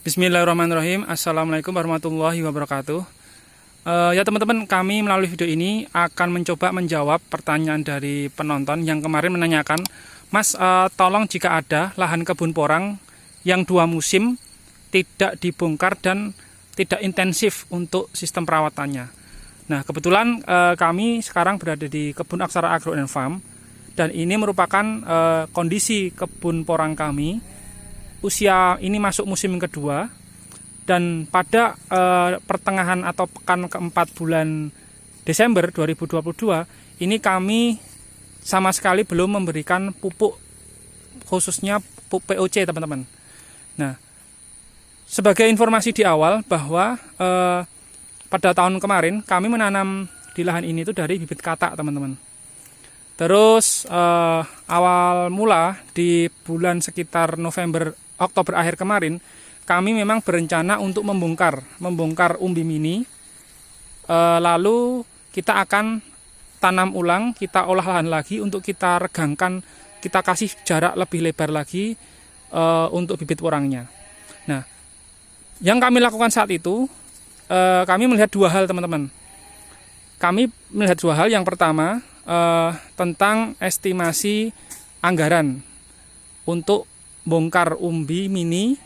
Bismillahirrahmanirrahim. Assalamualaikum warahmatullahi wabarakatuh. Ya teman-teman, kami melalui video ini akan mencoba menjawab pertanyaan dari penonton yang kemarin menanyakan, Mas, tolong jika ada lahan kebun porang yang 2 musim tidak dibongkar dan tidak intensif untuk sistem perawatannya. Nah, kebetulan kami sekarang berada di Kebun Aksara Agro & Farm, dan ini merupakan kondisi kebun porang kami. Usia ini masuk musim kedua, dan pada pertengahan atau pekan keempat bulan Desember 2022 ini kami sama sekali belum memberikan pupuk, khususnya pupuk POC teman-teman. Nah, sebagai informasi di awal bahwa pada tahun kemarin kami menanam di lahan ini itu dari bibit katak teman-teman. Terus awal mula di bulan sekitar Oktober akhir kemarin, kami memang berencana untuk membongkar umbi mini. Lalu kita akan tanam ulang, kita olah lahan lagi untuk kita regangkan, kita kasih jarak lebih lebar lagi untuk bibit porangnya. Nah, yang kami lakukan saat itu, kami melihat 2 hal teman-teman. Kami melihat 2 hal. Yang pertama, tentang estimasi anggaran untuk bongkar umbi mini,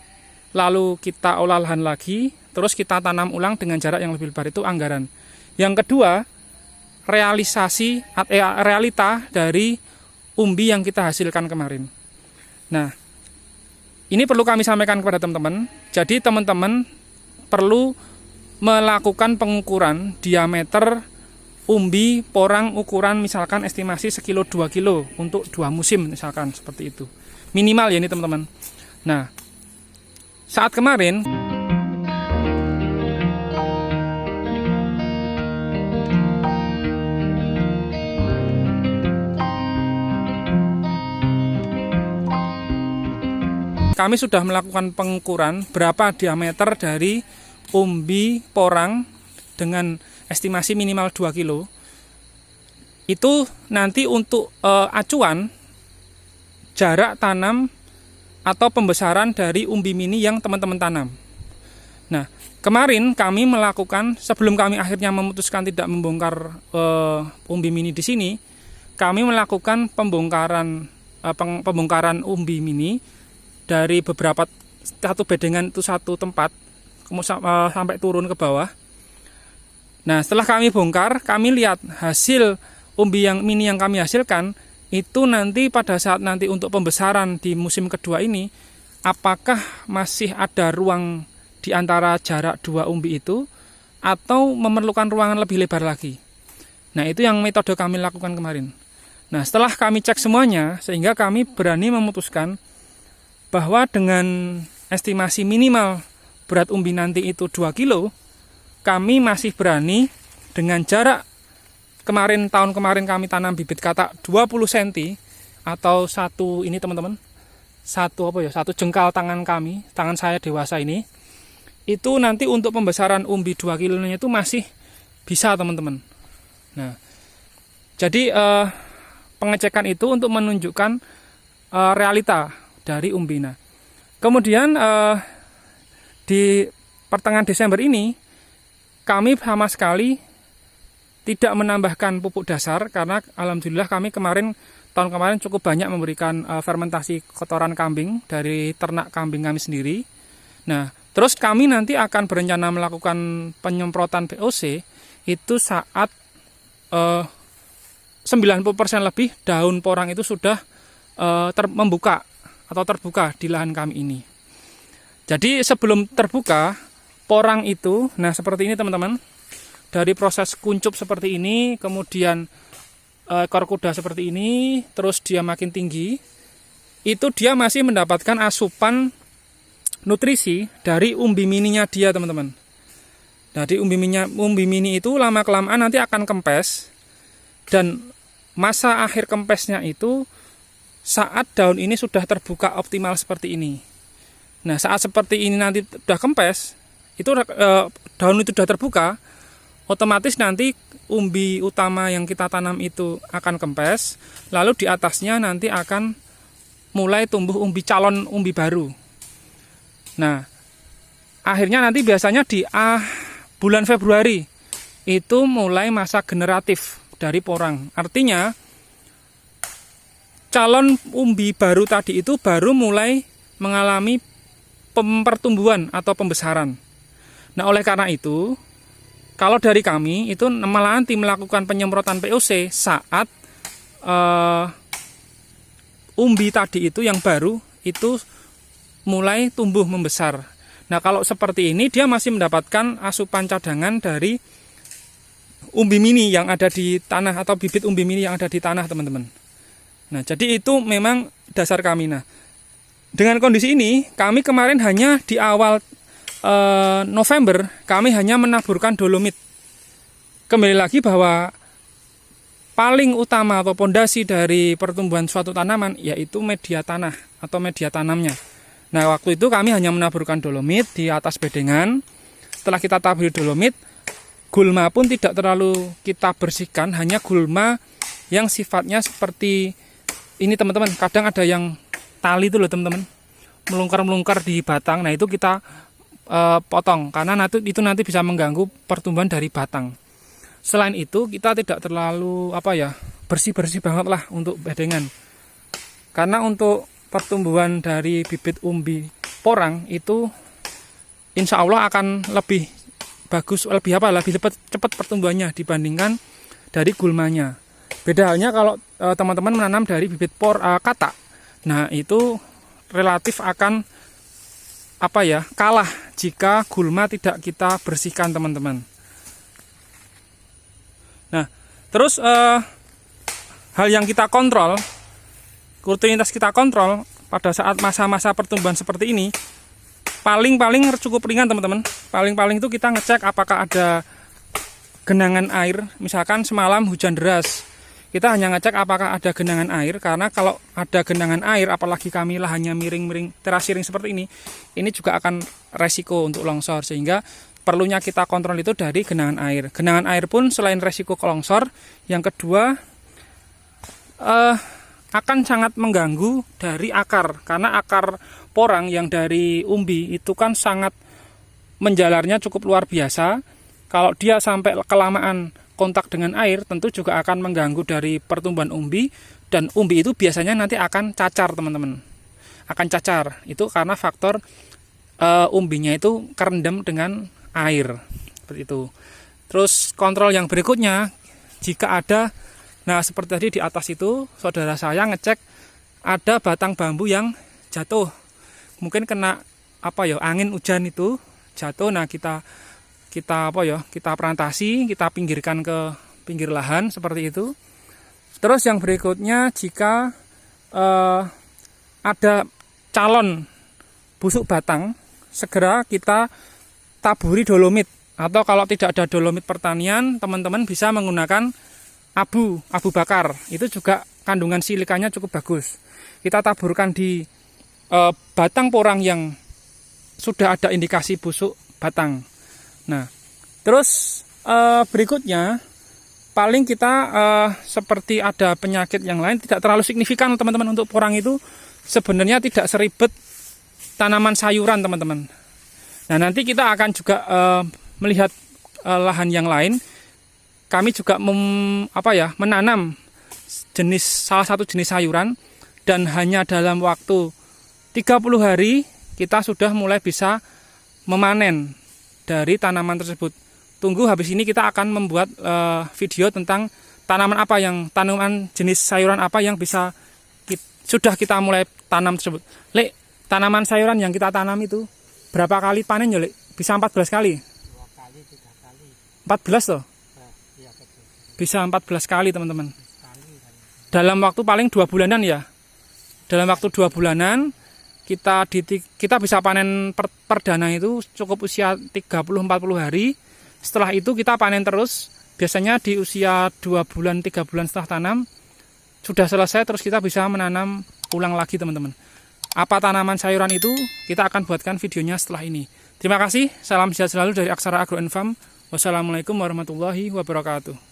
lalu kita olah lahan lagi, terus kita tanam ulang dengan jarak yang lebih lebar, itu anggaran. Yang kedua, realita dari umbi yang kita hasilkan kemarin. Nah, ini perlu kami sampaikan kepada teman-teman. Jadi teman-teman perlu melakukan pengukuran diameter umbi porang ukuran misalkan estimasi 1 kilo 2 kilo untuk 2 musim misalkan, seperti itu. Minimal ya ini teman-teman. Nah, saat kemarin kami sudah melakukan pengukuran berapa diameter dari umbi porang dengan estimasi minimal 2 kilo. Itu nanti untuk acuan jarak tanam atau pembesaran dari umbi mini yang teman-teman tanam. Nah, kemarin kami melakukan, sebelum kami akhirnya memutuskan tidak membongkar umbi mini di sini, kami melakukan pembongkaran umbi mini dari beberapa, satu bedengan itu satu tempat, sampai turun ke bawah. Nah, setelah kami bongkar, kami lihat hasil umbi yang mini yang kami hasilkan itu nanti pada saat nanti untuk pembesaran di musim kedua ini, apakah masih ada ruang di antara jarak 2 umbi itu atau memerlukan ruangan lebih lebar lagi. Nah, itu yang metode kami lakukan kemarin. Nah, setelah kami cek semuanya, sehingga kami berani memutuskan bahwa dengan estimasi minimal berat umbi nanti itu 2 kilo, kami masih berani dengan jarak tahun kemarin kami tanam bibit katak 20 cm atau satu ini teman-teman, satu jengkal tangan saya dewasa ini, itu nanti untuk pembesaran umbi 2 kilonya itu masih bisa teman-teman. Nah, jadi pengecekan itu untuk menunjukkan realita dari umbi. Nah, kemudian di pertengahan Desember ini kami sama sekali tidak menambahkan pupuk dasar, karena alhamdulillah kami tahun kemarin cukup banyak memberikan fermentasi kotoran kambing dari ternak kambing kami sendiri. Nah, terus kami nanti akan berencana melakukan penyemprotan POC itu saat 90% lebih daun porang itu sudah membuka atau terbuka di lahan kami ini. Jadi sebelum terbuka porang itu, nah seperti ini teman-teman, dari proses kuncup seperti ini, kemudian ekor kuda seperti ini, terus dia makin tinggi, itu dia masih mendapatkan asupan nutrisi dari umbi mininya dia teman-teman. Jadi umbi mini itu lama-kelamaan nanti akan kempes, dan masa akhir kempesnya itu saat daun ini sudah terbuka optimal seperti ini. Nah, saat seperti ini nanti sudah kempes, itu daun itu sudah terbuka, otomatis nanti umbi utama yang kita tanam itu akan kempes, lalu di atasnya nanti akan mulai tumbuh calon umbi baru. Nah, akhirnya nanti biasanya di bulan Februari itu mulai masa generatif dari porang. Artinya calon umbi baru tadi itu baru mulai mengalami pertumbuhan atau pembesaran. Nah, oleh karena itu, kalau dari kami itu malahan tim melakukan penyemprotan POC saat umbi tadi itu yang baru itu mulai tumbuh membesar. Nah, kalau seperti ini dia masih mendapatkan asupan cadangan dari umbi mini yang ada di tanah atau bibit umbi mini yang ada di tanah, teman-teman. Nah, jadi itu memang dasar kami. Nah, dengan kondisi ini kami kemarin hanya di awal November kami hanya menaburkan dolomit. Kembali lagi bahwa paling utama atau pondasi dari pertumbuhan suatu tanaman yaitu media tanah atau media tanamnya. Nah, waktu itu kami hanya menaburkan dolomit di atas bedengan. Setelah kita taburi dolomit, gulma pun tidak terlalu kita bersihkan, hanya gulma yang sifatnya seperti ini, teman-teman. Kadang ada yang tali itu loh, teman-teman, melungkar-melungkar di batang. Nah, itu kita potong karena itu nanti bisa mengganggu pertumbuhan dari batang. Selain itu, kita tidak terlalu bersih-bersih banget lah untuk bedengan. Karena untuk pertumbuhan dari bibit umbi porang itu insya Allah akan lebih bagus, lebih cepat pertumbuhannya dibandingkan dari gulmanya. Beda halnya kalau teman-teman menanam dari bibit katak. Nah, itu relatif akan kalah jika gulma tidak kita bersihkan, teman-teman. Nah, terus hal yang kita kontrol, rutinitas kita kontrol pada saat masa-masa pertumbuhan seperti ini paling cukup ringan, teman-teman. Paling itu kita ngecek apakah ada genangan air. Misalkan semalam hujan deras, kita hanya ngecek apakah ada genangan air, karena kalau ada genangan air, apalagi kami lahannya miring-miring terasiring seperti ini juga akan resiko untuk longsor, sehingga perlunya kita kontrol itu dari genangan air. Genangan air pun selain resiko ke longsor, yang kedua akan sangat mengganggu dari akar, karena akar porang yang dari umbi itu kan sangat menjalarnya cukup luar biasa. Kalau dia sampai kelamaan kontak dengan air, tentu juga akan mengganggu dari pertumbuhan umbi, dan umbi itu biasanya nanti akan cacar, teman-teman. Akan cacar, itu karena faktor umbinya itu kerendam dengan air, seperti itu. Terus kontrol yang berikutnya, jika ada, nah seperti tadi di atas itu, saudara saya ngecek ada batang bambu yang jatuh, mungkin kena angin hujan itu jatuh. Nah, kita plantasi, kita pinggirkan ke pinggir lahan seperti itu. Terus yang berikutnya, jika ada calon busuk batang, segera kita taburi dolomit, atau kalau tidak ada dolomit pertanian, teman-teman bisa menggunakan abu bakar. Itu juga kandungan silikanya cukup bagus. Kita taburkan di batang porang yang sudah ada indikasi busuk batang. Nah, terus berikutnya paling kita seperti ada penyakit yang lain, tidak terlalu signifikan, teman-teman. Untuk porang itu sebenarnya tidak seribet tanaman sayuran, teman-teman. Nah, nanti kita akan juga melihat lahan yang lain. Kami juga menanam salah satu jenis sayuran, dan hanya dalam waktu 30 hari kita sudah mulai bisa memanen dari tanaman tersebut. Tunggu habis ini kita akan membuat video tentang tanaman jenis sayuran apa yang sudah kita mulai tanam tersebut. Lek, tanaman sayuran yang kita tanam itu berapa kali panen ya, Lek? Bisa 14 kali? 2 kali, 3 kali. 14 loh? Bisa 14 kali, teman-teman. Dalam waktu paling 2 bulanan ya. Dalam waktu 2 bulanan kita bisa panen perdana itu cukup usia 30-40 hari. Setelah itu kita panen terus. Biasanya di usia 2 bulan, 3 bulan setelah tanam sudah selesai, terus kita bisa menanam ulang lagi, teman-teman. Apa tanaman sayuran itu kita akan buatkan videonya setelah ini. Terima kasih. Salam sehat selalu dari Aksara Agro & Farm. Wassalamualaikum warahmatullahi wabarakatuh.